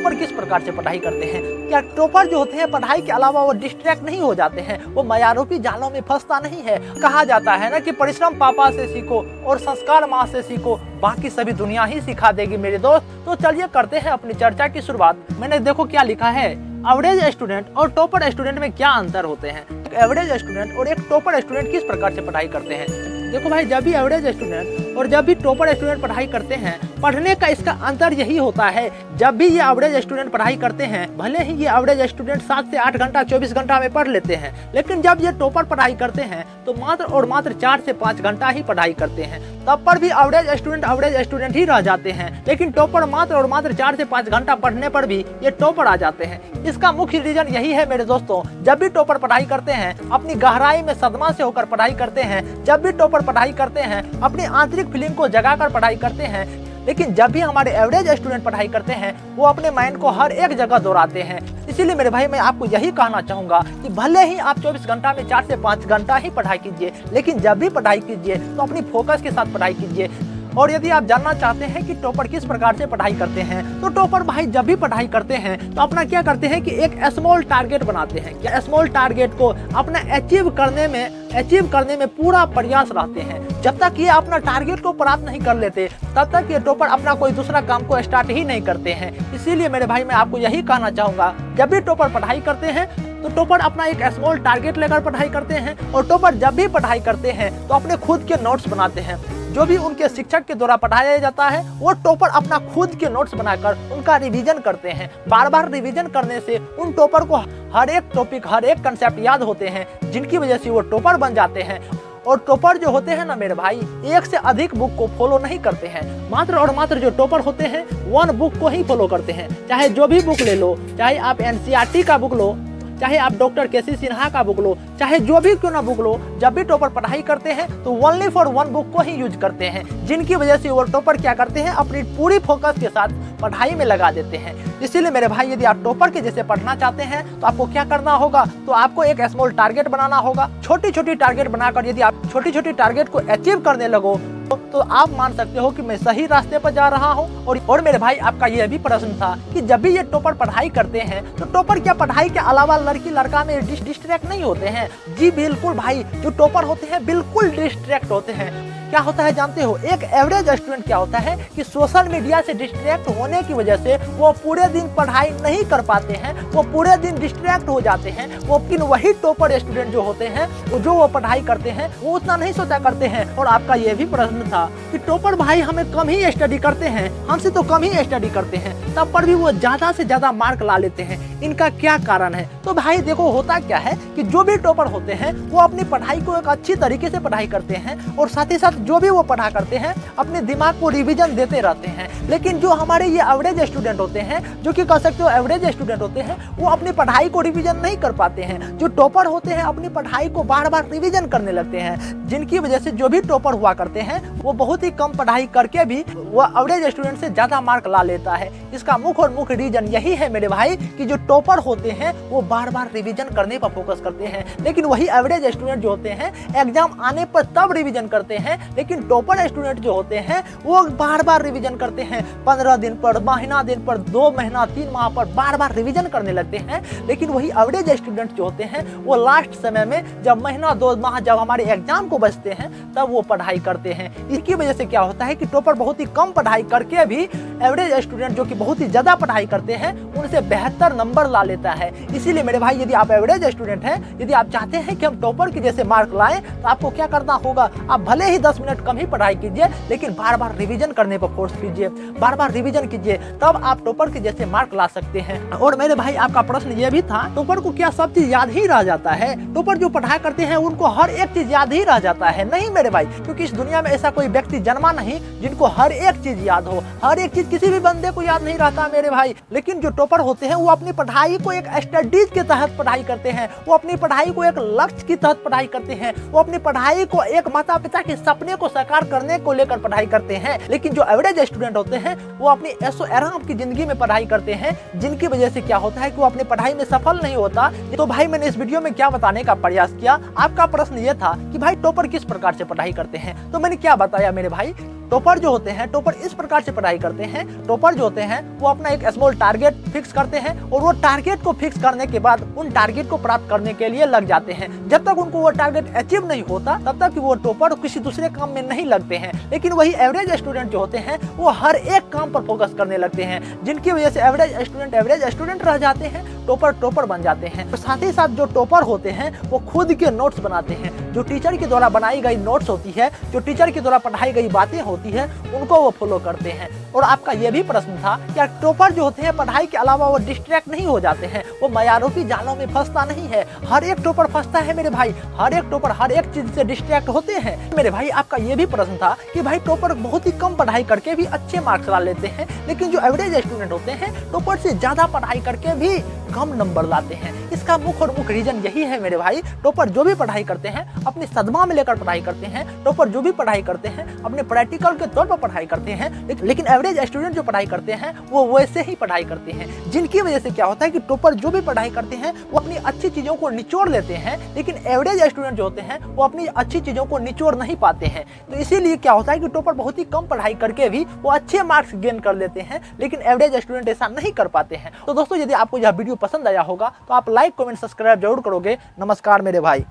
Topper किस प्रकार से पढ़ाई करते हैं? क्या टॉपर जो होते हैं पढ़ाई के अलावा वो डिस्ट्रैक्ट नहीं हो जाते हैं? वो मायारूपी जालों में फंसता नहीं है? कहा जाता है ना कि परिश्रम पापा से सीखो और संस्कार माँ से सीखो, बाकी सभी दुनिया ही सिखा देगी मेरे दोस्त। तो चलिए करते हैं अपनी चर्चा की शुरुआत। मैंने देखो क्या लिखा है, एवरेज स्टूडेंट और टॉपर स्टूडेंट में क्या अंतर होते हैं। एक एवरेज स्टूडेंट और एक टॉपर स्टूडेंट किस प्रकार से पढ़ाई करते हैं? देखो भाई, जब भी एवरेज स्टूडेंट और जब भी टॉपर स्टूडेंट पढ़ाई करते हैं, पढ़ने का इसका अंतर यही होता है। जब भी ये एवरेज स्टूडेंट पढ़ाई करते हैं, भले ही ये एवरेज स्टूडेंट 7 से 8 घंटा 24 घंटा में पढ़ लेते हैं, लेकिन जब ये टॉपर पढ़ाई करते हैं तो मात्र और मात्र 4 से 5 घंटा ही पढ़ाई करते हैं। तब पर भी एवरेज स्टूडेंट ही रह जाते हैं, लेकिन टॉपर मात्र और मात्र 4 से 5 घंटा पढ़ने पर भी ये टॉपर आ जाते हैं। इसका मुख्य रीजन यही है मेरे दोस्तों। जब भी टॉपर पढ़ाई करते हैं, अपनी गहराई में सदमा से होकर पढ़ाई करते हैं। जब भी टॉपर पढ़ाई करते हैं, अपनी आंतरिक फीलिंग को जगाकर पढ़ाई करते हैं। लेकिन जब भी हमारे एवरेज स्टूडेंट पढ़ाई करते हैं, वो अपने माइंड को हर एक जगह दोहराते हैं। इसीलिए मेरे भाई, मैं आपको यही कहना चाहूंगा कि भले ही आप 24 घंटा में 4 से 5 घंटा ही पढ़ाई कीजिए, लेकिन जब भी पढ़ाई कीजिए तो अपनी फोकस के साथ पढ़ाई कीजिए। और यदि आप जानना चाहते हैं कि टॉपर किस प्रकार से पढ़ाई करते हैं, तो टॉपर भाई जब भी पढ़ाई करते हैं तो अपना क्या करते हैं कि एक स्मॉल टारगेट बनाते हैं। क्या स्मॉल टारगेट को अपना अचीव करने में पूरा प्रयास रहते हैं। जब तक ये अपना टारगेट को प्राप्त नहीं कर लेते, तब तक ये टॉपर अपना कोई दूसरा काम को स्टार्ट ही नहीं करते हैं। इसीलिए मेरे भाई, मैं आपको यही कहना चाहूंगा, जब भी टॉपर पढ़ाई करते हैं तो टॉपर अपना एक स्मॉल टारगेट लेकर पढ़ाई करते हैं। और टॉपर जब भी पढ़ाई करते हैं तो अपने खुद के नोट्स बनाते हैं। जो भी उनके शिक्षक के द्वारा पढ़ाया जाता है, वो टॉपर अपना खुद के नोट्स बनाकर उनका रिवीजन करते हैं। बार बार रिवीजन करने से उन टॉपर को हर एक टॉपिक, हर एक कंसेप्ट याद होते हैं, जिनकी वजह से वो टॉपर बन जाते हैं। और टॉपर जो होते हैं ना मेरे भाई, एक से अधिक बुक को फॉलो नहीं करते हैं। मात्र और मात्र जो टॉपर होते हैं, 1 बुक को ही फॉलो करते हैं। चाहे जो भी बुक ले लो, चाहे आप एनसीईआरटी का बुक लो, चाहे आप डॉक्टर केसी सिन्हा का बुक लो, चाहे जो भी क्यों ना बुक लो, जब भी टॉपर पढ़ाई करते हैं तो ओनली फॉर 1 बुक को ही यूज करते हैं, जिनकी वजह से वो टॉपर क्या करते हैं, अपनी पूरी फोकस के साथ पढ़ाई में लगा देते हैं। इसीलिए मेरे भाई, यदि आप टॉपर के जैसे पढ़ना चाहते हैं तो आपको क्या करना होगा, तो आपको एक स्मॉल टारगेट बनाना होगा। छोटी छोटी टारगेट बनाकर यदि आप छोटी छोटी टारगेट को अचीव करने लगो तो आप मान सकते हो कि मैं सही रास्ते पर जा रहा हूँ। और मेरे भाई, आपका यह भी प्रश्न था कि जब भी ये टॉपर पढ़ाई करते हैं तो टॉपर क्या पढ़ाई के अलावा लड़की लड़का में डिस्ट्रैक्ट नहीं होते हैं? जी बिल्कुल भाई, जो टॉपर होते हैं बिल्कुल डिस्ट्रैक्ट होते हैं। क्या होता है जानते हो, एक एवरेज स्टूडेंट क्या होता है कि सोशल मीडिया से डिस्ट्रैक्ट होने की वजह से वो पूरे दिन पढ़ाई नहीं कर पाते हैं, वो पूरे दिन डिस्ट्रैक्ट हो जाते हैं। लेकिन वही टॉपर स्टूडेंट जो होते हैं, वो पढ़ाई करते हैं, वो उतना नहीं सोचा करते हैं। और आपका ये भी प्रश्न था कि टॉपर भाई हमें कम ही स्टडी करते हैं, हमसे तो कम ही स्टडी करते हैं, तब पर भी वो ज्यादा से ज्यादा मार्क ला लेते हैं। इनका क्या कारण है? तो भाई देखो, होता क्या है कि जो भी टॉपर होते हैं वो अपनी पढ़ाई को एक अच्छी तरीके से पढ़ाई करते हैं, और साथ ही साथ जो भी वो पढ़ा करते हैं अपने दिमाग को रिवीजन देते रहते हैं। लेकिन जो हमारे ये एवरेज स्टूडेंट होते हैं, जो कि कह सकते हो एवरेज स्टूडेंट होते हैं, वो अपनी पढ़ाई को रिवीजन नहीं कर पाते हैं। जो टॉपर होते हैं अपनी पढ़ाई को बार बार रिवीजन करने लगते हैं, जिनकी वजह से जो भी टॉपर हुआ करते हैं वो बहुत ही कम पढ़ाई करके भी वो एवरेज स्टूडेंट से ज्यादा मार्क ला लेता है। इसका मुख्य रीजन यही है मेरे भाई कि जो टॉपर होते हैं वो बार बार रिवीजन करने पर फोकस करते हैं, लेकिन वही एवरेज स्टूडेंट जो होते हैं एग्जाम आने पर तब रिवीजन करते हैं। लेकिन टॉपर स्टूडेंट जो होते हैं वो बार बार रिवीजन करते हैं, 15 दिन पर, महीना दिन पर, 2 महीना 3 माह पर बार बार रिवीजन करने लगते हैं। लेकिन वही एवरेज स्टूडेंट जो होते हैं वो लास्ट समय में, जब महीना 2 माह जब हमारे एग्जाम को बचते हैं, तब वो पढ़ाई करते हैं। इसकी वजह से क्या होता है कि टॉपर बहुत ही कम पढ़ाई करके भी एवरेज स्टूडेंट जो कि बहुत ही ज्यादा पढ़ाई करते हैं उनसे बेहतर नंबर ला लेता है। इसीलिए मेरे भाई, यदि आप एवरेज स्टूडेंट हैं, यदि आप चाहते हैं कि हम टॉपर के जैसे मार्क लाएं, तो आपको क्या करना होगा, आप भले ही 10 मिनट कम ही पढ़ाई कीजिए, लेकिन बार बार रिवीजन करने पर फोर्स कीजिए, बार बार रिवीजन कीजिए, तब आप टॉपर के जैसे मार्क ला सकते हैं। और मेरे भाई, आपका प्रश्न ये भी था, टॉपर को क्या सब चीज याद ही रह जाता है? टॉपर जो पढ़ाई करते हैं उनको हर एक चीज याद ही रह जाता है? नहीं मेरे भाई, क्योंकि इस दुनिया में ऐसा कोई व्यक्ति जन्मा नहीं जिनको हर एक चीज याद हो। हर एक चीज किसी भी बंदे को याद नहीं रहता मेरे भाई। लेकिन जो टॉपर होते हैं वो अपनी पढ़ाई को एक स्टडीज के तहत पढ़ाई करते हैं, वो अपनी पढ़ाई को एक लक्ष्य के तहत पढ़ाई करते हैं, वो अपनी पढ़ाई को एक माता पिता के सपने को साकार करने को लेकर पढ़ाई करते हैं। लेकिन जो एवरेज स्टूडेंट होते हैं वो अपनी ऐशो आराम की जिंदगी में पढ़ाई करते हैं, जिनकी वजह से क्या होता है कि वो अपनी पढ़ाई में सफल नहीं होता। तो भाई, मैंने इस वीडियो में क्या बताने का प्रयास किया, आपका प्रश्न ये था कि भाई टॉपर किस प्रकार से पढ़ाई करते हैं, तो मैंने क्या बताया मेरे भाई, टॉपर जो होते हैं, टॉपर इस प्रकार से पढ़ाई करते हैं। टॉपर जो होते हैं वो अपना एक स्मॉल टारगेट फिक्स करते हैं और वो टारगेट को फिक्स करने के बाद उन टारगेट को प्राप्त करने के लिए लग जाते हैं। जब तक उनको वो टारगेट अचीव नहीं होता तब तक वो टॉपर किसी दूसरे काम में नहीं लगते हैं। लेकिन वही एवरेज स्टूडेंट जो होते हैं वो हर एक काम पर फोकस करने लगते हैं, जिनकी वजह से एवरेज स्टूडेंट रह जाते हैं, टॉपर बन जाते हैं। तो साथ ही साथ जो टॉपर होते हैं वो खुद के नोट्स बनाते हैं। जो टीचर के द्वारा बनाई गई नोट्स होती है, जो टीचर के द्वारा पढ़ाई गई बातें होती है, उनको वो फॉलो करते हैं। और आपका ये भी प्रश्न था कि टॉपर जो होते हैं पढ़ाई के अलावा वो डिस्ट्रैक्ट नहीं हो जाते हैं, वो मायारूपी जालों में फंसता नहीं है। हर एक टॉपर फंसता है मेरे भाई, हर एक टॉपर हर एक चीज से डिस्ट्रैक्ट होते हैं। मेरे भाई आपका ये भी प्रश्न था कि भाई टॉपर बहुत ही कम पढ़ाई करके भी अच्छे मार्क्स ला लेते हैं, लेकिन जो एवरेज स्टूडेंट होते हैं टॉपर से ज्यादा पढ़ाई करके भी कम नंबर लाते हैं। इसका मुख्य रीजन यही है मेरे भाई, टॉपर जो भी पढ़ाई करते हैं अपनी सदमा में लेकर पढ़ाई करते हैं। टॉपर जो भी पढ़ाई करते हैं अपने प्रैक्टिकल के तौर पर पढ़ाई करते हैं। लेकिन एवरेज स्टूडेंट जो पढ़ाई करते हैं वो वैसे ही पढ़ाई करते हैं, जिनकी वजह से क्या होता है कि टॉपर जो भी पढ़ाई करते हैं वो अपनी अच्छी चीजों को निचोड़ लेते हैं, लेकिन एवरेज स्टूडेंट जो होते हैं वो अपनी अच्छी चीजों को निचोड़ नहीं पाते हैं। तो इसीलिए क्या होता है कि टॉपर बहुत ही कम पढ़ाई करके भी वो अच्छे मार्क्स गेन कर लेते हैं, लेकिन एवरेज स्टूडेंट ऐसा नहीं कर पाते हैं। तो दोस्तों यदि आपको यह वीडियो पसंद आया होगा तो आप लाइक कमेंट सब्सक्राइब जरूर करोगे। नमस्कार मेरे भाई।